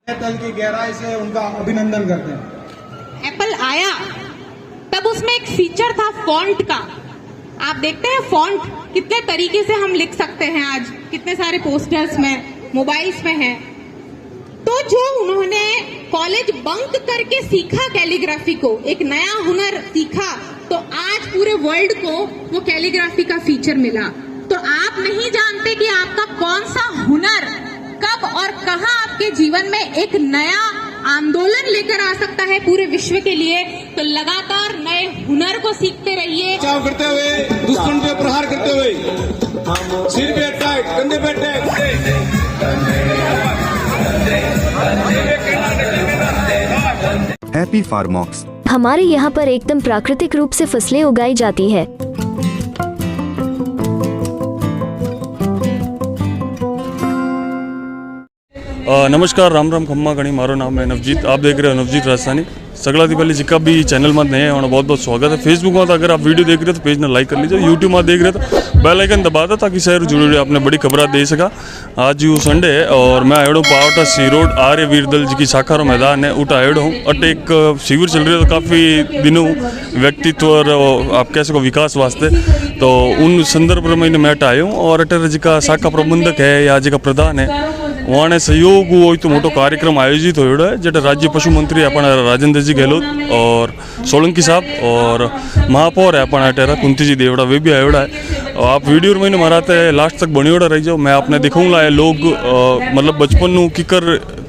तल की गहराई से उनका अभिनंदन करते हैं। एप्पल आया तब उसमें एक फीचर था फॉन्ट का। आप देखते हैं फॉन्ट कितने तरीके से हम लिख सकते हैं, आज कितने सारे पोस्टर्स में, मोबाइल्स में है। तो जो उन्होंने कॉलेज बंक करके सीखा कैलीग्राफी को, एक नया हुनर सीखा, तो आज पूरे वर्ल्ड को वो कैलीग्राफी का फीचर मिला। तो आप नहीं जानते कि आपका कौन सा हुनर कब और कहां आपके जीवन में एक नया आंदोलन लेकर आ सकता है पूरे विश्व के लिए। तो लगातार नए हुनर को सीखते रहिए। बचाव करते हुए, दुश्मन पे प्रहार करते हुए, सिर पे अटैक, कंधे पे अटैक। हैप्पी फार्मॉक्स। हमारे यहाँ पर एकदम प्राकृतिक रूप से फसलें उगाई जाती है। नमस्कार, राम राम खम्मा गणी, मारो नाम है नवजीत। आप देख रहे हो नवजीत राजस्थानी। सगला थी पहले जिका भी चैनल में नए होना बहुत बहुत स्वागत है। फेसबुक में तो अगर आप वीडियो देख रहे हो तो पेज ने लाइक कर लीजिए। यूट्यूब में देख रहे हो तो बेल आइकन दबा दो ताकि शहर जुड़े आपने बड़ी खबर दे सका। आज यू संडे है और मैं आयो पावटा सी रोड आर्य वीरदल जी की शाखा रो मैदान है उठा आयो हूँ। अट एक शिविर चल रही है तो काफ़ी दिनों व्यक्तित्व और आप कह सको विकास वास्ते, तो उन संदर्भ में मैं अट आयो हूँ। और अटर जी का शाखा प्रबंधक है या जी का प्रधान है वहाँ सहयोग हुआ तो मोटो कार्यक्रम आयोजित हो है, जेटा राज्य पशु मंत्री अपना राजेंद्र जी गहलोत और सोलंकी साहब और महापौर है अपना अटेरा कुंती जी देवड़ा, वे भी आयोड़ा है। आप वीडियो में मराते लास्ट तक बनियोड़ा रही जाओ। मैं आपने दिखाऊंगा है लोग मतलब बचपन किकर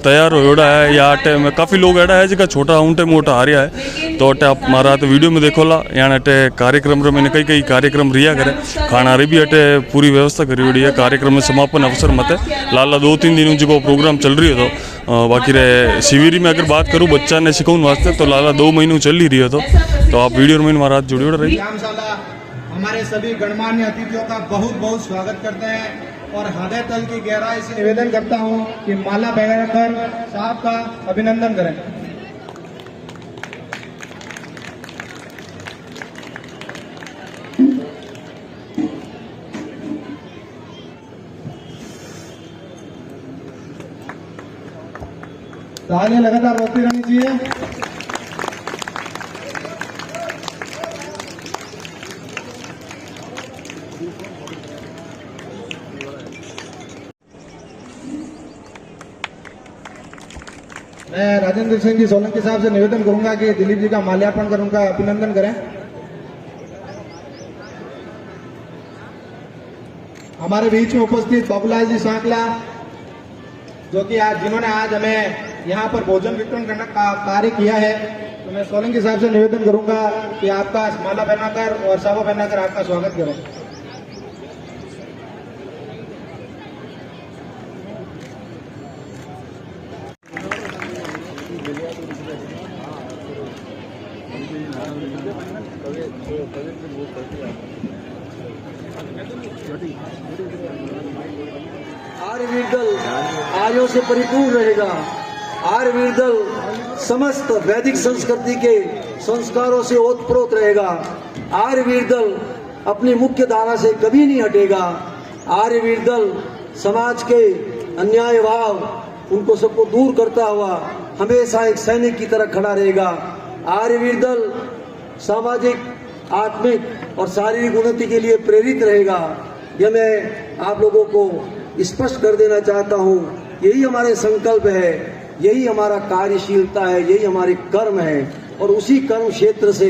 तैयार होड़ा है या अटे में काफ़ी लोग एड़ा है जिका छोटा ऊँटे मोटा आ रहा है। तो अटे आप मारा तो वीडियो में देखोला यानी अटे कार्यक्रम रो मैंने कई कार्यक्रम रिया करे, खाना री भी अटे पूरी व्यवस्था करी हुई है। कार्यक्रम में समापन अवसर मत लाला 2-3 दिनों जो प्रोग्राम चल रही हो तो बाकी रे शिविर में अगर बात करूँ बच्चा ने सिखाऊन वास्ते तो लाला 2 महीनों चल ही रही हो तो आप वीडियो में हमारा जुड़े रही। हमारे सभी गणमान्य अतिथियों का बहुत बहुत स्वागत करते हैं और हृदय तल की गहराई से निवेदन करता हूं कि माला बेगरकर साहब का अभिनंदन करें। तालियां लगातार होती रहनी चाहिए। मैं राजेंद्र सिंह जी सोलंकी साहब से निवेदन करूंगा कि दिलीप जी का माल्यार्पण कर उनका अभिनंदन करें। हमारे बीच में उपस्थित बाबूलाल जी सांकला जो कि जिन्होंने आज हमें यहाँ पर भोजन वितरण करने का कार्य किया है, तो मैं सोलंकी साहब से निवेदन करूंगा कि आपका माला पहनाकर और सावा पहनाकर आपका स्वागत करें। आर्यवीरदल आर्यों से परिपूर्ण रहेगा। आर्यवीरदल समस्त वैदिक संस्कृति के संस्कारों से ओतप्रोत रहेगा। आर्यवीरदल अपनी मुख्य धारा से कभी नहीं हटेगा। आर्यवीरदल समाज के अन्याय भाव उनको सबको दूर करता हुआ हमेशा एक सैनिक की तरह खड़ा रहेगा। आर्यवीरदल सामाजिक, आत्मिक और शारीरिक उन्नति के लिए प्रेरित रहेगा। यह मैं आप लोगों को स्पष्ट कर देना चाहता हूं। यही हमारे संकल्प है, यही हमारा कार्यशीलता है, यही हमारे कर्म है और उसी कर्म क्षेत्र से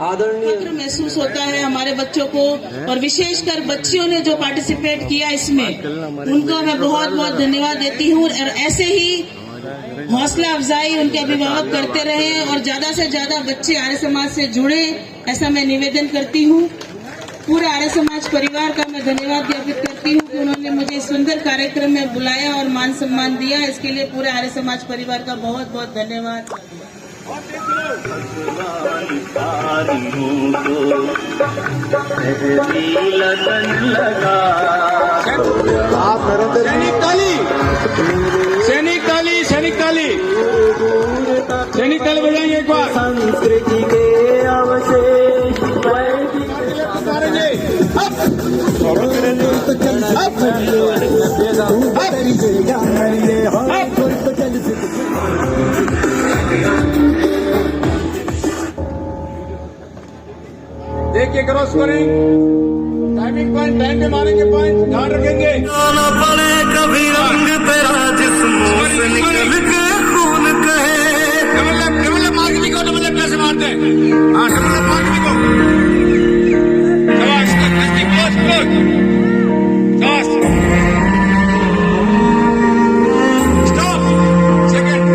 आदरणीय महसूस होता है हमारे बच्चों को। और विशेषकर बच्चियों ने जो पार्टिसिपेट किया इसमें, उनको मैं बहुत बहुत धन्यवाद देती हूँ। और ऐसे ही हौसला अफजाई उनके अभिभावक करते रहे और ज्यादा से ज्यादा बच्चे आर्य समाज से जुड़े, ऐसा मैं निवेदन करती हूँ। पूरे आर्य समाज परिवार का मैं धन्यवाद ज्ञापित करती हूँ कि उन्होंने मुझे इस सुंदर कार्यक्रम में बुलाया और मान सम्मान दिया। इसके लिए पूरे आर्य समाज परिवार का बहुत बहुत धन्यवाद। आप सैनिक ताली, सैनिक ताली, सैनिक ताली, सैनिक ताली बजाएंगे एक बार। संस्कृति के अवशेष अब cross scoring, timing point, time पे मारेंगे पॉइंट, ध्यान रखेंगे। कभी रंग तेरा जिस्मों से निकल के खून कहे। डबल मार के दिखाओ, डबल कैसे मारते हैं। हाँ, डबल मार के दिखाओ। शाबाश, नजदीक, क्लोज क्लोज। शाबाश, स्टॉप, सेकंड।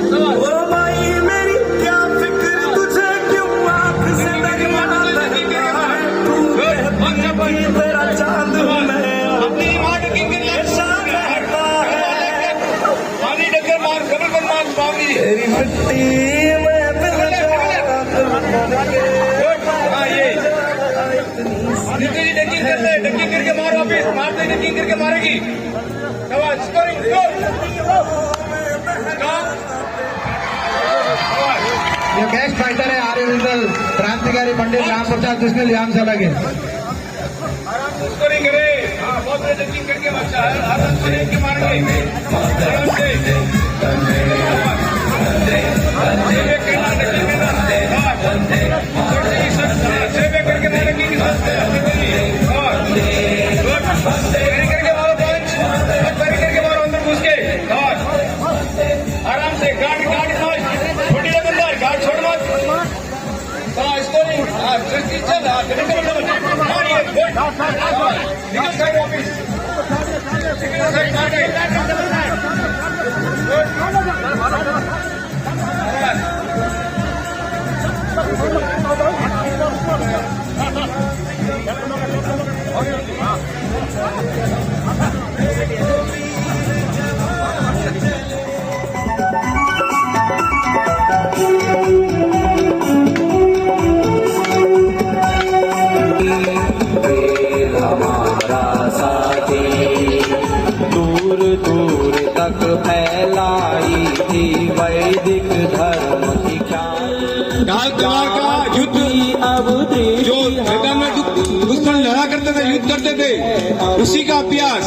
ओ भाई मेरी क्या फिक्र तुझे क्यों आँख से दरियाना बहता है। तू कहती तेरा चांद हूँ मैं, अपनी मार के हमेशा बहता है। पानी डगर मार, डबल मार, बावली। तेरी मिट्टी में मिल जाता डकिंग कर ले, डकिंग करके मार वापिस, मारते डकिंग करके मारेगी। शाबाश, स्कोरिंग, स्कोर। ये बेस्ट फाइटर है आर्यविंदल क्रांतिकारी पंडित राम प्रसाद कृष्ण ध्यान से लगे। आराम से स्कोरिंग करे। हाँ, बहुत बड़े डकिंग करके बच्चा है, आराम से लेके मारेंगे, आराम से। सेवे करना, डकिंग करना। सेवे करके मारेंगे, करके मारो पंच, करके मारो अंदर घुस के। आराम से गार्ड गार्ड छोटी अंदर, गार्ड छोड़ मत। स्कोरिंग, चल, निकल साइड वापिस, साइड हमारा साथी दूर दूर तक फैलाई थी वैदिक धर्म की ख्याल। ढाल तलवार का युद्ध, अब जो मैदान में दुश्मन लड़ा करते थे, युद्ध करते थे, उसी का अभ्यास।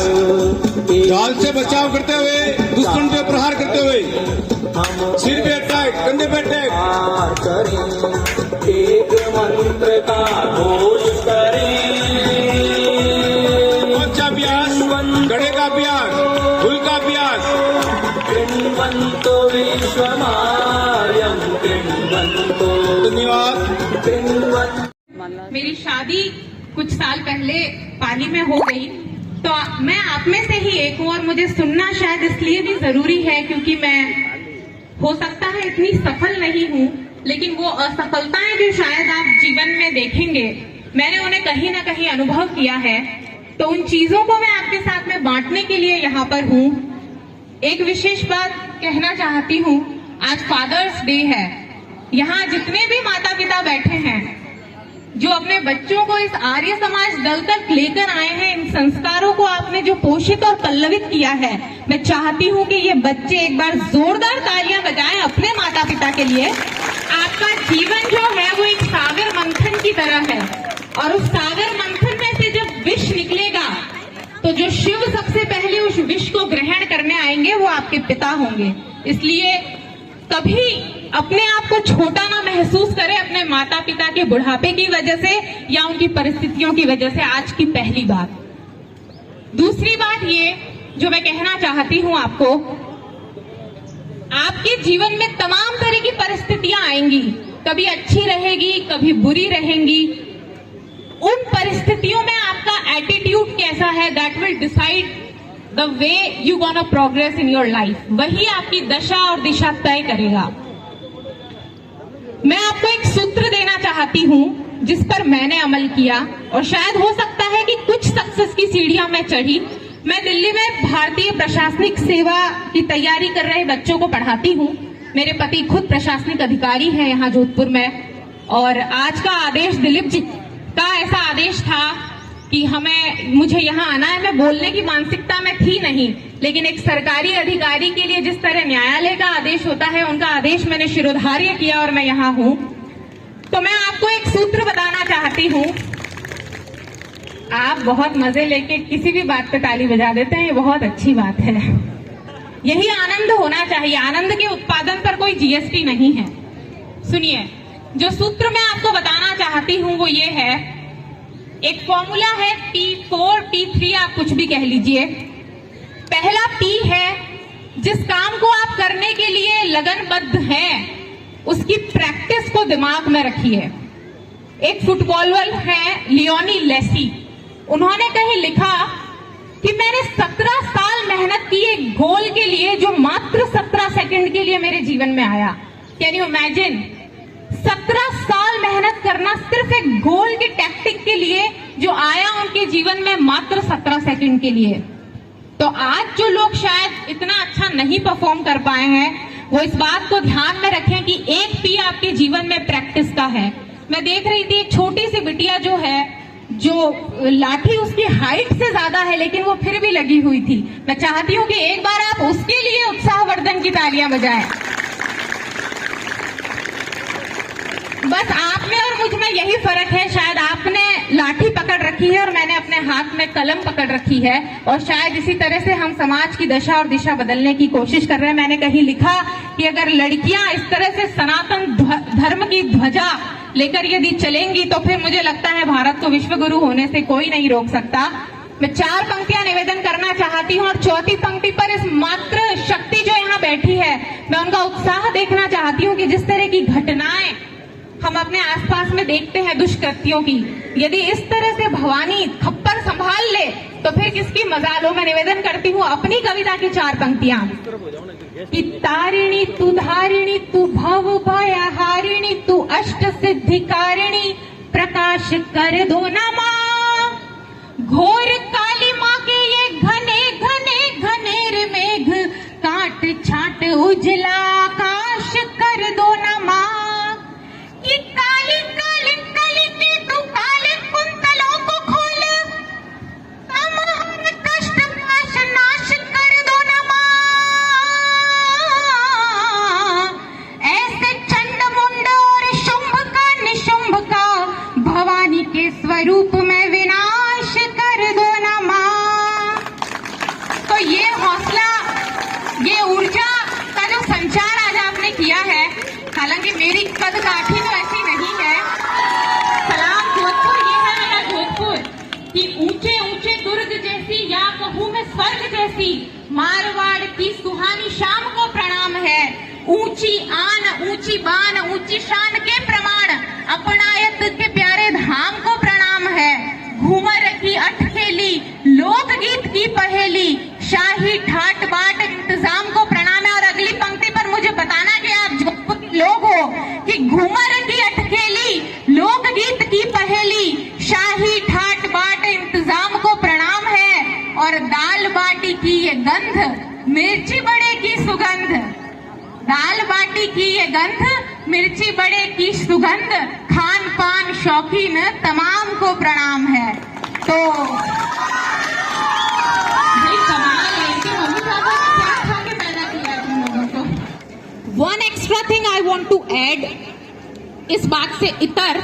ढाल से बचाव करते हुए, दुश्मन पे प्रहार करते हुए, सिर पे अटैक, कंधे पे अटैक। करें एक मंत्र का घोष करें। कौन सा अभ्यास? गड़े का अभ्यास, फूल का अभ्यास। कृण्वन्तो विश्वमार्यं कृण्वन्तो। धन्यवाद। मेरी शादी कुछ साल पहले पाली में हो गई, तो मैं आप में से ही एक हूँ और मुझे सुनना शायद इसलिए भी जरूरी है क्योंकि मैं हो सकता है इतनी सफल नहीं हूँ, लेकिन वो असफलताएं जो शायद आप जीवन में देखेंगे, मैंने उन्हें कहीं ना कहीं अनुभव किया है। तो उन चीजों को मैं आपके साथ में बांटने के लिए यहाँ पर हूँ। एक विशेष बात कहना चाहती हूँ, आज फादर्स डे है। यहाँ जितने भी माता पिता बैठे हैं जो अपने बच्चों को इस आर्य समाज दल तक लेकर आए हैं, इन संस्कारों को आपने जो पोषित और पल्लवित किया है, मैं चाहती हूँ कि ये बच्चे एक बार जोरदार तालियां बजाएं अपने माता पिता के लिए। आपका जीवन जो है वो एक सागर मंथन की तरह है और उस सागर मंथन में से जब विष निकलेगा तो जो शिव सबसे पहले उस विष को ग्रहण करने आएंगे वो आपके पिता होंगे। इसलिए कभी अपने आप को छोटा ना महसूस करें अपने माता पिता के बुढ़ापे की वजह से या उनकी परिस्थितियों की वजह से। आज की पहली बात। दूसरी बात ये जो मैं कहना चाहती हूँ आपको, आपके जीवन में तमाम तरह की परिस्थितियां आएंगी, कभी अच्छी रहेगी, कभी बुरी रहेंगी। उन परिस्थितियों में आपका एटीट्यूड कैसा है, that will decide the way you gonna progress in your life. वही आपकी दशा और दिशा तय करेगा। मैं आपको एक सूत्र देना चाहती हूँ जिस पर मैंने अमल किया और शायद हो सकता है कि कुछ सक्सेस की सीढ़ियां मैं चढ़ी। मैं दिल्ली में भारतीय प्रशासनिक सेवा की तैयारी कर रहे बच्चों को पढ़ाती हूँ। मेरे पति खुद प्रशासनिक अधिकारी हैं यहाँ जोधपुर में, और आज का आदेश दिलीप जी का ऐसा आदेश था कि मुझे यहाँ आना है। मैं बोलने की मानसिकता में थी नहीं, लेकिन एक सरकारी अधिकारी के लिए जिस तरह न्यायालय का आदेश होता है, उनका आदेश मैंने शिरोधार्य किया और मैं यहाँ हूँ। तो मैं आपको एक सूत्र बताना चाहती हूँ। आप बहुत मजे लेके किसी भी बात पे ताली बजा देते हैं, ये बहुत अच्छी बात है। यही आनंद होना चाहिए। आनंद के उत्पादन पर कोई जीएसटी नहीं है। सुनिए, जो सूत्र मैं आपको बताना चाहती हूँ वो ये है, एक फॉर्मूला है P4 P3 आप कुछ भी कह लीजिए। पहला P है, जिस काम को आप करने के लिए लगनबद्ध हैं उसकी प्रैक्टिस को दिमाग में रखिए। एक फुटबॉलर है लियोनी मेसी, उन्होंने कहीं लिखा कि मैंने 17 साल मेहनत की एक गोल के लिए जो मात्र 17 सेकंड के लिए मेरे जीवन में आया। कैन यू इमेजिन, 17 साल मेहनत करना सिर्फ एक गोल के टैक्टिक के लिए जो आया उनके जीवन में मात्र 17 सेकंड के लिए। तो आज जो लोग शायद इतना अच्छा नहीं परफॉर्म कर पाए हैं वो इस बात को ध्यान में रखें कि एक P आपके जीवन में प्रैक्टिस का है। मैं देख रही थी एक छोटी सी बिटिया जो है, जो लाठी उसकी हाइट से ज्यादा है लेकिन वो फिर भी लगी हुई थी। मैं चाहती हूँ कि एक बार आप उसके लिए उत्साहवर्धन की तालियां बजाएं। बस आप में और मुझ में यही फर्क है, शायद आपने लाठी पकड़ रखी है और मैंने अपने हाथ में कलम पकड़ रखी है, और शायद इसी तरह से हम समाज की दशा और दिशा बदलने की कोशिश कर रहे हैं। मैंने कहीं लिखा कि अगर लड़कियां इस तरह से सनातन धर्म की ध्वजा लेकर यदि चलेंगी तो फिर मुझे लगता है भारत को विश्व गुरु होने से कोई नहीं रोक सकता। मैं 4 पंक्तियां निवेदन करना चाहती हूँ और चौथी पंक्ति पर इस मात्र शक्ति जो यहाँ बैठी है, मैं उनका उत्साह देखना चाहती हूँ कि जिस तरह की घटनाएं हम अपने आसपास में देखते हैं दुष्कृत्यों की, यदि इस तरह से भवानी थप्पड़ संभाल ले तो फिर किसकी मजाल हो। मैं निवेदन करती हूँ अपनी कविता की 4 पंक्तियां कि तारिणी तू धारिणी तू भव भय हारिणी तू अष्ट सिद्धिकारिणी प्रकाश कर दो न मां। घोर काली माँ के ये घने घने घनेर मेघ काट छाट उजला आकाश कर दो न मां। कि काली काली कली के तू काले कुंतलों को खोल, तमाम कष्ट पाश नाश कर दो न मां। ऐसे चंड मुंड और शुंभ का निशुंभ का भवानी के स्वरूप में विनाश कर दो न मां। तो ये हौसला, ये ऊर्जा का जो संचार आज आपने किया है, हालांकि मेरी कदकाठी तो ऐसी नहीं है। सलाम जोधपुर, ये है मेरा जोधपुर कि ऊंचे ऊंचे दुर्ग जैसी या कहूँ मैं स्वर्ग जैसी मारवाड़ की सुहानी शाम को प्रणाम है। ऊंची आन ऊंची बान ऊंची शान के प्रमाण अपनायत के प्यारे धाम को प्रणाम है। घूमर की अटखेली लोकगीत की पहेली शाही ठाट बाट इंतजाम को प्रणाम है। और अगली पंक्ति पर मुझे बताना कि आप जोधपुर के लोग हो कि घूमर की अटखेली लोकगीत की पहेली शाही ठाट बाट इंतजाम को प्रणाम है। और दाल बाटी की ये गंध मिर्ची बड़े की सुगंध, दाल बाटी की ये गंध मिर्ची बड़े की सुगंध खान पान शौकीन तमाम को प्रणाम है। तो भाई कमाल है, इनके मम्मी पापा ने क्या खा के पैदा किया है तुम लोगों को। One extra thing I want to add, इस बात से इतर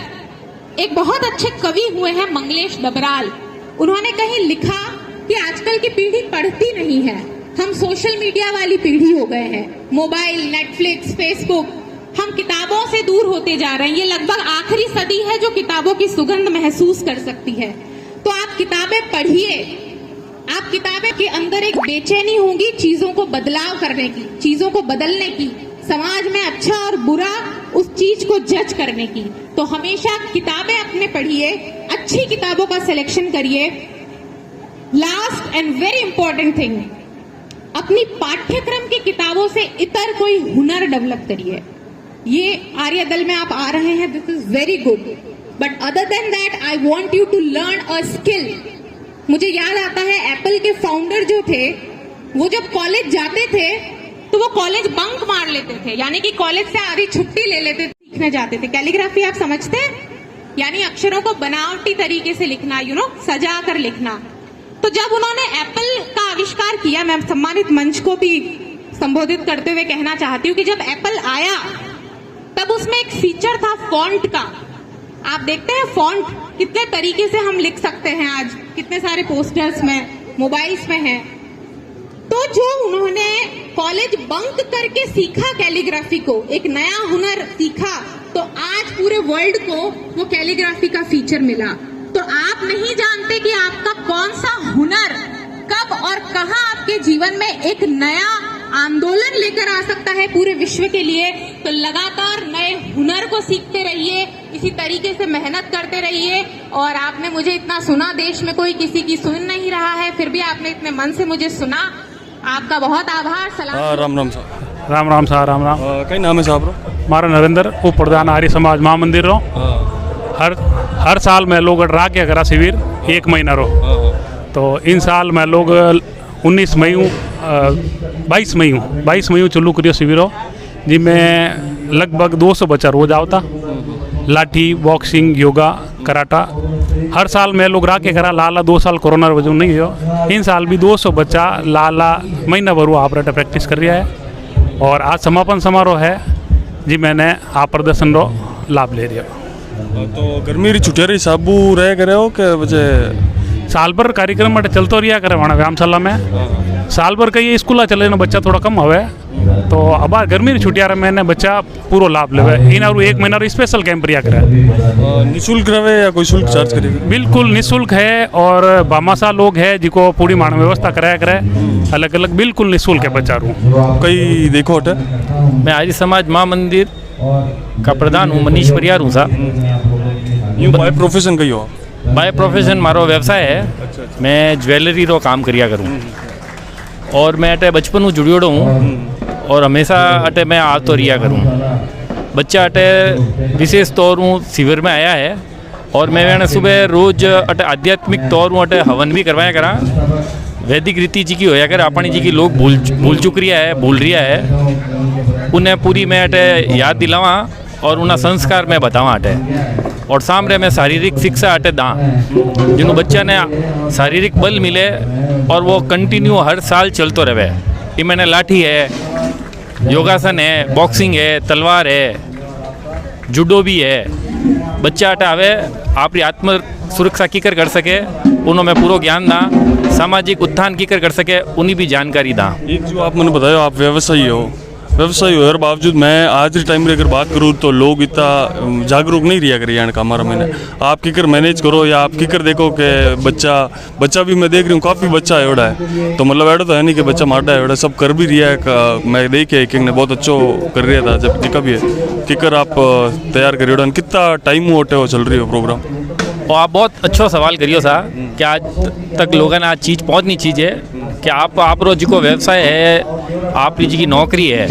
एक बहुत अच्छे कवि हुए हैं मंगलेश डबराल। उन्होंने कहीं लिखा कि आजकल की पीढ़ी पढ़ती नहीं है, हम सोशल मीडिया वाली पीढ़ी हो गए हैं। मोबाइल, नेटफ्लिक्स, फेसबुक, हम किताबों से दूर होते जा रहे हैं। ये लगभग आखिरी सदी है जो किताबों की सुगंध महसूस कर सकती है। तो आप किताबें पढ़िए, आप किताबें के अंदर एक बेचैनी होगी चीजों को बदलाव करने की, चीजों को बदलने की, समाज में अच्छा और बुरा उस चीज को जज करने की। तो हमेशा किताबें अपने पढ़िए, अच्छी किताबों का सिलेक्शन करिए। Last and very important thing, अपनी पाठ्यक्रम की किताबों से इतर कोई हुनर डेवलप करिए। ये आर्य दल में आप आ रहे हैं, this is very good, but other than that I want you to learn a skill. मुझे याद आता है एप्पल के फाउंडर जो थे वो जब कॉलेज जाते थे तो वो कॉलेज बंक मार लेते थे, यानी कि कॉलेज से आधी छुट्टी ले लेते थे, सीखने जाते थे। कैलीग्राफी आप समझते हैं, यानी अक्षरों को बनावटी तरीके से लिखना, सजा कर लिखना। तो जब उन्होंने एप्पल का आविष्कार किया, मैं सम्मानित मंच को भी संबोधित करते हुए कहना चाहती हूँ कि जब एप्पल आया तब उसमें एक फीचर था फॉन्ट का। आप देखते हैं फॉन्ट कितने तरीके से हम लिख सकते हैं, आज कितने सारे पोस्टर्स में, मोबाइल्स में हैं। तो जो उन्होंने कॉलेज बंक करके सीखा कैलीग्राफी को, एक नया हुनर सीखा, तो आज पूरे वर्ल्ड को वो कैलीग्राफी का फीचर मिला। तो आप नहीं जानते कि आपका कौन सा हुनर कब और कहां आपके जीवन में एक नया आंदोलन लेकर आ सकता है पूरे विश्व के लिए। तो लगातार नए हुनर को सीखते रहिए, इसी तरीके से मेहनत करते रहिए। और आपने मुझे इतना सुना, देश में कोई किसी की सुन नहीं रहा है, फिर भी आपने इतने मन से मुझे सुना, आपका बहुत आभार। सलाम। राम राम साहब। राम राम साहब, राम राम। कई नाम है साहब रो? मारा नरेंद्र, उप प्रधान आर्य समाज महामंदिर रो। हर साल मैं लोग रा के करा शिविर 1 महीना रो। तो इन साल मैं लोग 19 मई 22 मई चुल्लू करियो शिविरों जिनमें लगभग 200 बच्चा रोज आवता। लाठी, बॉक्सिंग, योगा, कराटा हर साल मैं लोग रा के करा। लाला 2 साल कोरोना वजह नहीं हो, इन साल भी 200 बच्चा लाला महीना भर आप रहा प्रैक्टिस कर रहा है। और आज समापन समारोह है जी, मैंने आप प्रदर्शन रो लाभ ले रहा। तो गर्मी री छुट्टियां री साबू रह करे हो के वजह साल भर कार्यक्रम में चलते रहा करे वहाँ व्यायामशाला में। साल भर कई स्कूल चले ना बच्चा थोड़ा कम हवे, तो अब गर्मी की छुट्टियां मैंने बच्चा पूरा लाभ लेवे। इन 1 महीना स्पेशल कैंप रिया करे। निःशुल्क रहे या कोई शुल्क चार्ज करेगी? बिल्कुल निःशुल्क है। और बामासा लोग है जिको पूरी मान व्यवस्था कराया करे, अलग अलग बिल्कुल निःशुल्क है बच्चा रू। कई देखो हटे मैं आर्य समाज महामंदिर का प्रधान हूँ, मनीष परियार हूँ साहब। यू बाय प्रोफेशन कही हो? बाय प्रोफेशन मारो व्यवसाय है। मैं ज्वेलरी रो काम करिया करूँ और मैं अटे बचपन हूँ जुड़ियोड़ो हूँ और हमेशा अटे मैं आ तो रिया करूँ। बच्चा अटे विशेष तौर हूँ शिविर में आया है और मैं मैंने सुबह रोज अटे आध्यात्मिक तौर हूँ अटे हवन भी करवाया करा। वैदिक रीति जी की होया कर अपनी जी की लोग भूल चुक रिया है उन्हें पूरी मैं अटे याद दिलावा और उन्हें संस्कार में बतावा अटे। और सामने में शारीरिक शिक्षा अटे दा जिन्होंने बच्चा ने शारीरिक बल मिले और वो कंटिन्यू हर साल चलते रहे। ये मैंने लाठी है, योगासन है, बॉक्सिंग है, तलवार है, जुडो भी है। बच्चा अटे आवे आपकी आत्म सुरक्षा की कर सके, उन्होंने पूरा ज्ञान दा, सामाजिक उत्थान की कर सके उन्हीं भी जानकारी दा। एक जो आप मैंने बताया आप व्यवसायी हो और बावजूद मैं आज के टाइम में अगर बात करूँ तो लोग इतना जागरूक नहीं रिया करिए यानी हमारा। मैंने आप किकर मैनेज करो या आप किकर देखो कि बच्चा भी मैं देख रही हूँ काफ़ी बच्चा है एड़ा है, तो मतलब एड़ा तो है नहीं कि बच्चा माटा है, एड़ा सब कर भी रिया है। मैं देखे एक ने बहुत अच्छो कर रहा था जब जिका भी है किकर आप तैयार करिए। कितना टाइम होटे हो चल रही हो प्रोग्राम? और आप बहुत अच्छा सवाल करियो सा कि आज तक लोगों ने आज चीज़ पहुँचनी चीज़ है कि आप रोज को व्यवसाय है, आप जी की नौकरी है,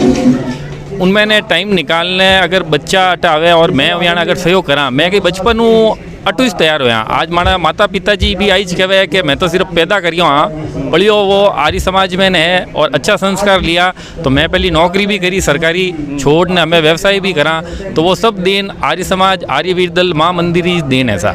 उनमें ने टाइम निकालने अगर बच्चा हटावे और मैं यहाँ अगर सहयोग करा। मैं कि बचपन हूँ अटूस तैयार हो। आज मारा माता पिताजी भी आई कहे कि मैं तो सिर्फ पैदा करियो हाँ पढ़ियो वो आर्य समाज में है और अच्छा संस्कार लिया, तो मैं पहली नौकरी भी करी सरकारी छोड़ने हमें व्यवसाय भी करा। तो वो सब देन आर्य समाज आर्य वीर दल महामंदिर ही देन ऐसा।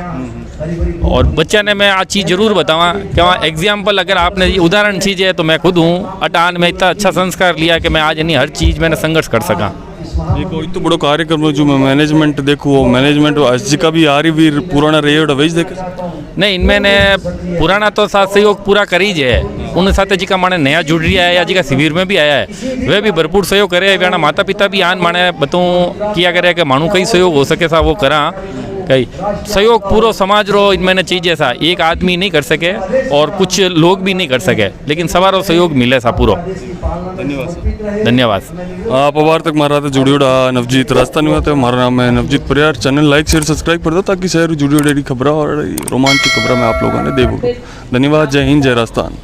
और बच्चा ने मैं आज चीज़ जरूर बतावा कि वहाँ एग्जाम्पल अगर आपने उदाहरण चीज़ है तो मैं खुद हूँ अटान में इतना अच्छा संस्कार लिया कि मैं आज यानी हर चीज़ मैंने संघर्ष कर सका। देखो तो बड़ो कार्यक्रम जो मैं मैनेजमेंट देखूँ वो मैनेजमेंट आज का भी आर्य वीर पुराना रहे वेज देखे नहीं इनमें ने पुराना तो साथ सहयोग पूरा करी है। उन साथ जी का माने नया जुड़ रहा है या जी का शिविर में भी आया है वे भी भरपूर सहयोग करे। वे माता पिता भी आन माने बताऊँ किया करे कि मानू कई सहयोग हो सके सा वो करा। कई सहयोग पूरा समाज रो इनमें चीज ऐसा एक आदमी नहीं कर सके और कुछ लोग भी नहीं कर सके, लेकिन सवारो सहयोग मिले सा पूरा। धन्यवाद। आप अबार तक मारा जुड़ियोड़ा नवजीत राजस्थानी हुआ। हमारा नाम है Navjeet Pariyar. Channel like share subscribe कर दो ताकि शहर जुड़ियोड़ी खबर और रोमांचक खबर में आप लोगों ने देखो। धन्यवाद। जय हिंद, जय राजस्थान।